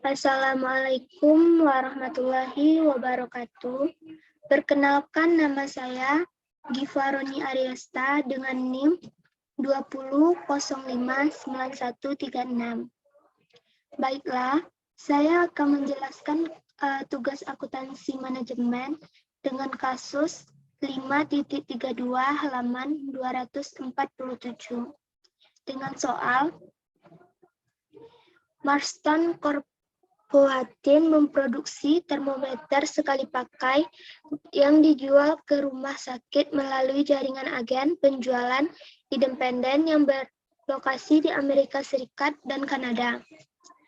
Assalamualaikum warahmatullahi wabarakatuh. Perkenalkan, nama saya Givaroni Ariasta dengan NIM 20059136. Baiklah, saya akan menjelaskan tugas akuntansi manajemen dengan kasus 5.32 halaman 247 dengan soal Marston Corporation memproduksi termometer sekali pakai yang dijual ke rumah sakit melalui jaringan agen penjualan independen yang berlokasi di Amerika Serikat dan Kanada.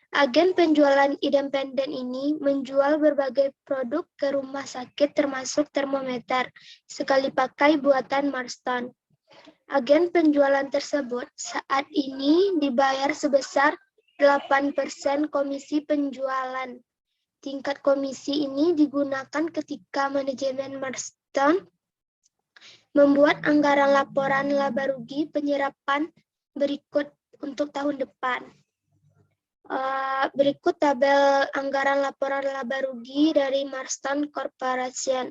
Agen penjualan independen ini menjual berbagai produk ke rumah sakit termasuk termometer sekali pakai buatan Marston. Agen penjualan tersebut saat ini dibayar sebesar 8% komisi penjualan. Tingkat komisi ini digunakan ketika manajemen Marston membuat anggaran laporan laba rugi penyerapan berikut untuk tahun depan. Berikut tabel anggaran laporan laba rugi dari Marston Corporation.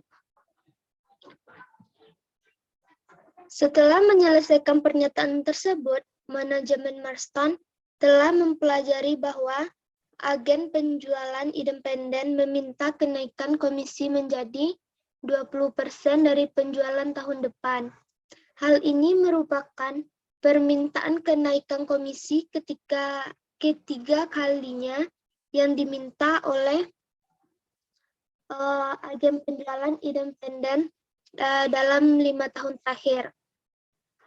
Setelah menyelesaikan pernyataan tersebut, manajemen Marston telah mempelajari bahwa agen penjualan independen meminta kenaikan komisi menjadi 20% dari penjualan tahun depan. Hal ini merupakan permintaan kenaikan komisi ketiga kalinya yang diminta oleh agen penjualan independen dalam 5 tahun terakhir.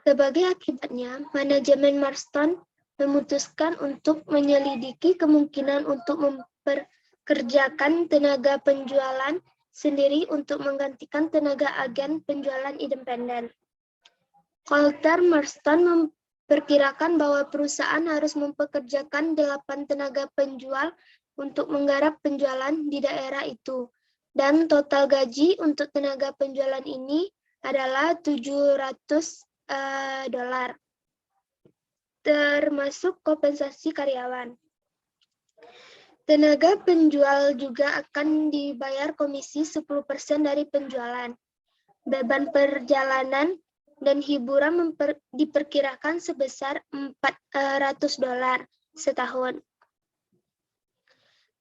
Sebagai akibatnya, manajemen Marston memutuskan untuk menyelidiki kemungkinan untuk memperkerjakan tenaga penjualan sendiri untuk menggantikan tenaga agen penjualan independen. Coulter Marston memperkirakan bahwa perusahaan harus mempekerjakan 8 tenaga penjual untuk menggarap penjualan di daerah itu, dan total gaji untuk tenaga penjualan ini adalah $700, termasuk kompensasi karyawan. Tenaga penjual juga akan dibayar komisi 10% dari penjualan. Beban perjalanan dan hiburan diperkirakan sebesar $400 setahun.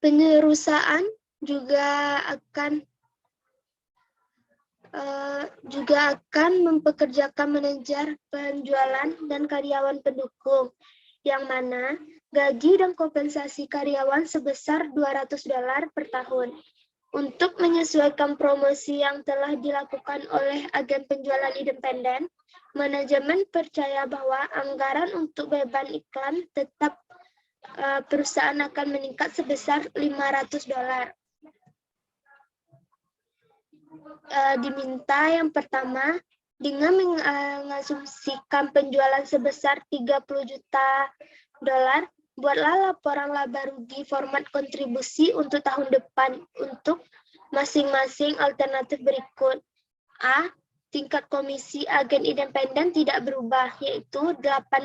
Perusahaan juga akan mempekerjakan manajer penjualan dan karyawan pendukung, yang mana gaji dan kompensasi karyawan sebesar $200 per tahun. Untuk menyesuaikan promosi yang telah dilakukan oleh agen penjualan independen, manajemen percaya bahwa anggaran untuk beban iklan tetap perusahaan akan meningkat sebesar $500. Diminta yang pertama, dengan mengasumsikan penjualan sebesar $30 juta, buatlah laporan laba rugi format kontribusi untuk tahun depan untuk masing-masing alternatif berikut. A. Tingkat komisi agen independen tidak berubah, yaitu 18%.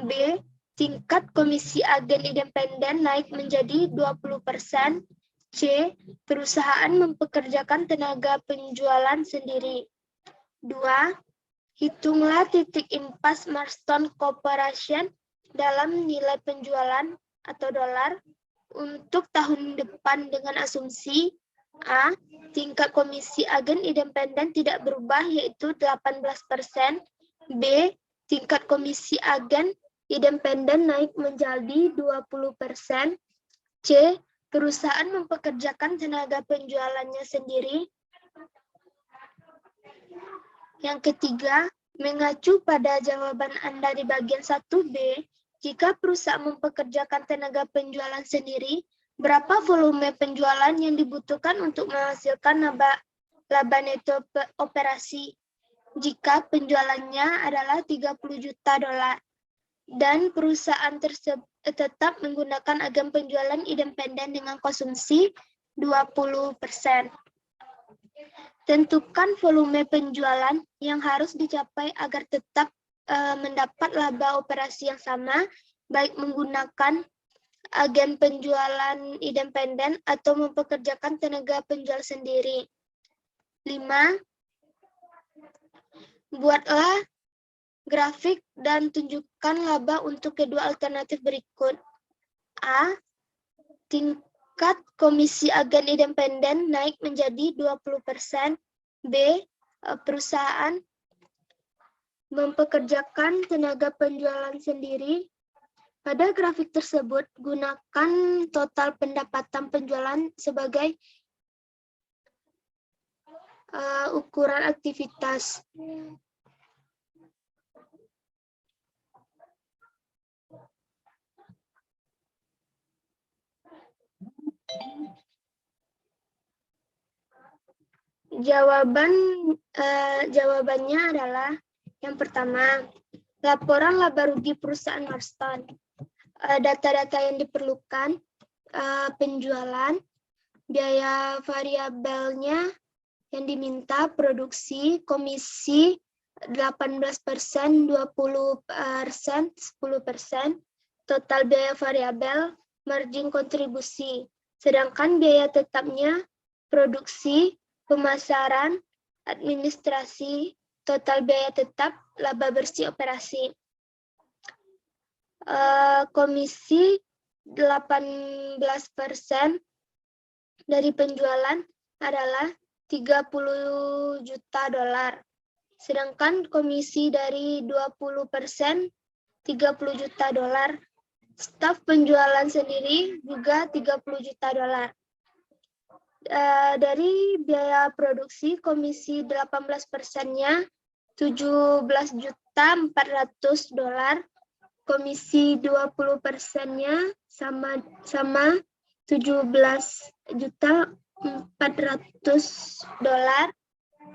B. Tingkat komisi agen independen naik menjadi 20%. C. Perusahaan mempekerjakan tenaga penjualan sendiri. 2. Hitunglah titik impas Marston Corporation dalam nilai penjualan atau dolar untuk tahun depan dengan asumsi A. Tingkat komisi agen independen tidak berubah, yaitu 18%. B. Tingkat komisi agen independen naik menjadi 20%. C. Perusahaan mempekerjakan tenaga penjualannya sendiri. Yang ketiga, mengacu pada jawaban Anda di bagian 1B, jika perusahaan mempekerjakan tenaga penjualan sendiri, berapa volume penjualan yang dibutuhkan untuk menghasilkan laba neto operasi jika penjualannya adalah $30 juta, dan perusahaan tersebut tetap menggunakan agen penjualan independen dengan konsumsi 20%. Tentukan volume penjualan yang harus dicapai agar tetap mendapat laba operasi yang sama, baik menggunakan agen penjualan independen atau mempekerjakan tenaga penjual sendiri. 5. Buatlah grafik dan tunjukkan laba untuk kedua alternatif berikut. A. Tingkat komisi agen independen naik menjadi 20%. B. Perusahaan mempekerjakan tenaga penjualan sendiri. Pada grafik tersebut, gunakan total pendapatan penjualan sebagai ukuran aktivitas. Jawabannya adalah yang pertama, laporan laba rugi perusahaan Marston. Data-data yang diperlukan, penjualan, biaya variabelnya yang diminta, produksi, komisi 18%, 20%, 10%, total biaya variabel, margin kontribusi. Sedangkan biaya tetapnya, produksi, pemasaran, administrasi, total biaya tetap, laba bersih operasi. Komisi 18% dari penjualan adalah 30 juta dolar. Sedangkan komisi dari 20% 30 juta dolar. Staf penjualan sendiri juga 30 juta dolar. Dari biaya produksi komisi 18%-nya 17 juta 400 dolar. Komisi 20%-nya sama 17 juta 400 dolar.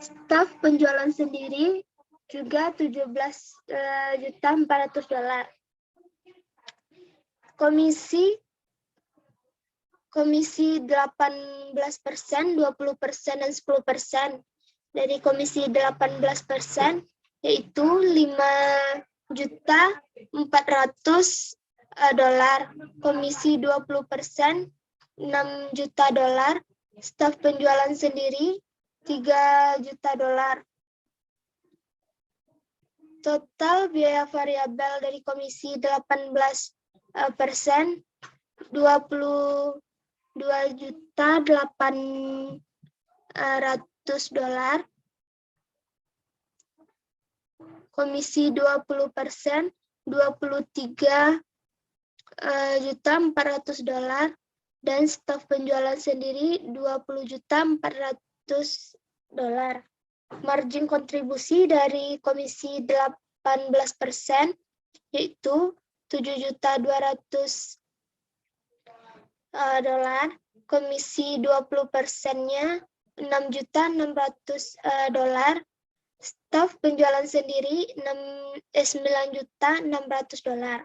Staf penjualan sendiri juga 17 juta 400 dolar. Komisi 18%, 20%, dan 10% dari komisi 18% yaitu 5 juta 400 dolar. Komisi 20% 6 juta dolar. Staf penjualan sendiri 3 juta dolar. Total biaya variabel dari komisi 18% 22 juta 800 dolar. Komisi 20% 23 juta 400 dolar. Dan staf penjualan sendiri 20 juta 400 dolar. Margin kontribusi dari komisi 18% yaitu 7 juta 200 dolar. Komisi 20%-nya 6 juta 600 dolar. Staf penjualan sendiri 9 juta 600 dolar.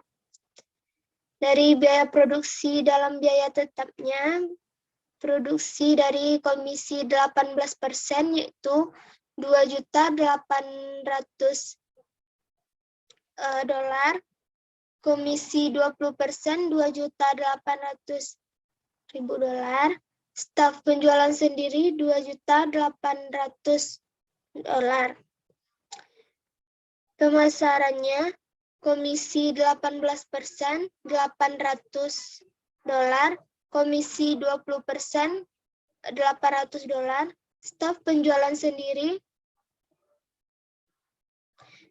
Dari biaya produksi dalam biaya tetapnya, produksi dari komisi 18% yaitu 2 juta 800 dolar. Komisi 20% 2 juta 800 ribu dolar. Staf penjualan sendiri 2 juta 800 dolar. Pemasarannya komisi 18% 800 dolar, komisi 20% 800 dolar, staf penjualan sendiri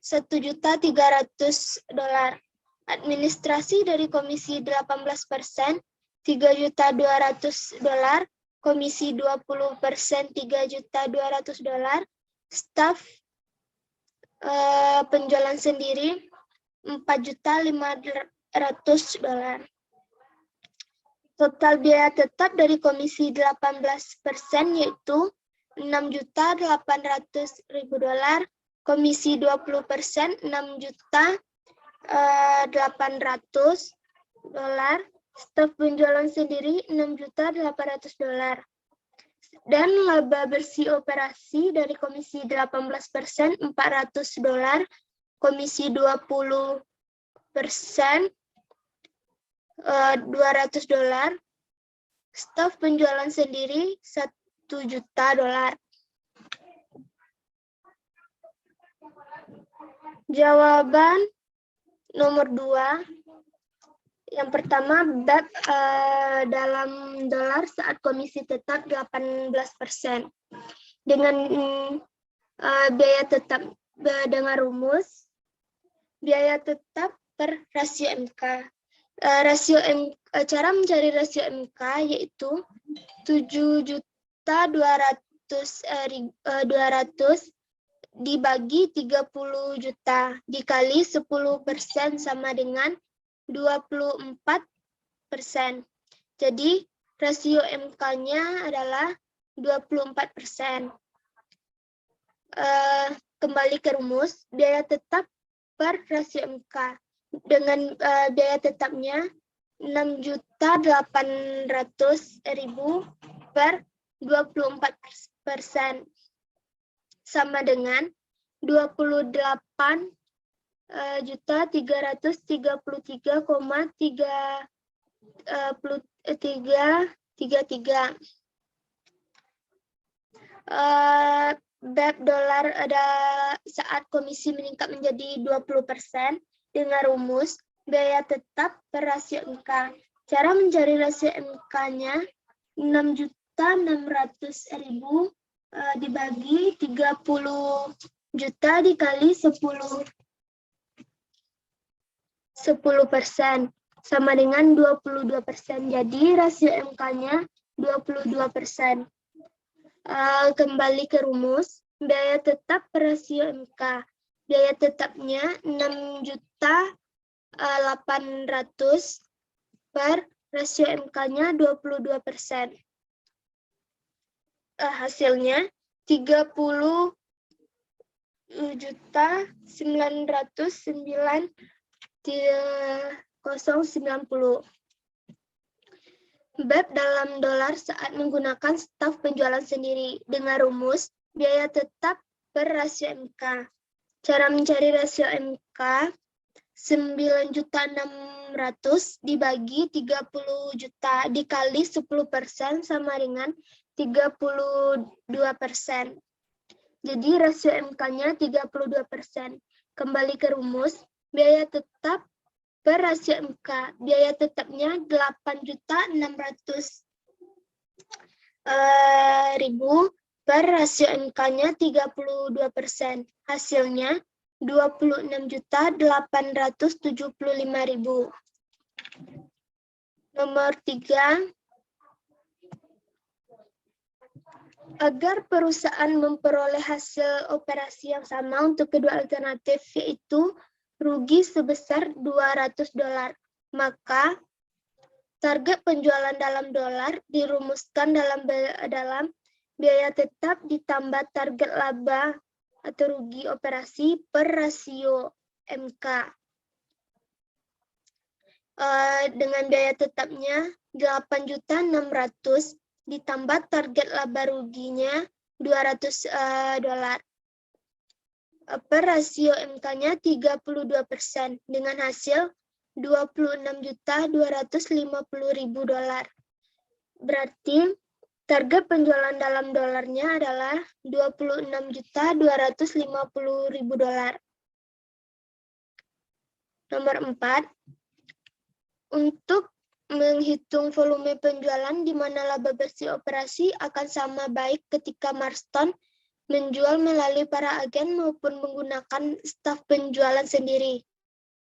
1 juta 300 dolar. Administrasi dari komisi 18% 3 juta 200 dolar, komisi 20% 3 juta 200 dolar, staf penjualan sendiri 4 juta 500 dolar. Total biaya tetap dari komisi 18% yaitu 6 juta 800 ribu dolar, komisi 20% 6 juta 800 dolar, staf penjualan sendiri 6 juta 800 dolar. Dan laba bersih operasi dari komisi 18% $400, komisi 20% $200, staf penjualan sendiri $1 juta. Jawaban nomor 2. Yang pertama, BEP dalam dolar saat komisi tetap 18%. Dengan biaya tetap dengan rumus biaya tetap per rasio MK. Cara mencari rasio MK yaitu 7.200.200 dibagi 30 juta dikali 10% sama dengan 24%. Jadi rasio MK-nya adalah 24%. Kembali ke rumus, biaya tetap per rasio MK. Dengan biaya tetapnya 6.800.000 per 24% sama dengan 28.333,333. BEP dolar ada saat komisi meningkat menjadi 20% dengan rumus biaya tetap per rasio MK. Cara mencari rasio MK-nya 6.600.000 dibagi 30 juta dikali 10% sama dengan 22%. Jadi rasio MK-nya 22%. Kembali ke rumus, biaya tetap per rasio MK. Biaya tetapnya 6.800.000 per rasio MK-nya 22%. Hasilnya 30.909.090. BEP dalam dolar saat menggunakan staf penjualan sendiri dengan rumus biaya tetap per rasio MK. Cara mencari rasio MK 9.600.000 dibagi 30 juta dikali 10% sama dengan 32%. Jadi rasio MK-nya 32%. Kembali ke rumus, biaya tetap per rasio MK. Biaya tetapnya 8.600.000 per rasio MK-nya 32%. Hasilnya 26.875.000. Nomor 3. Agar perusahaan memperoleh hasil operasi yang sama untuk kedua alternatif, yaitu rugi sebesar $200, maka target penjualan dalam dolar dirumuskan dalam biaya tetap ditambah target laba atau rugi operasi per rasio MK. Dengan biaya tetapnya 8.600.000 ditambah target laba ruginya $200 per rasio MK-nya 32% dengan hasil $26.250.000. Berarti target penjualan dalam dolarnya adalah $26.250.000. Nomor 4. Untuk menghitung volume penjualan di mana laba bersih operasi akan sama baik ketika Marston menjual melalui para agen maupun menggunakan staf penjualan sendiri.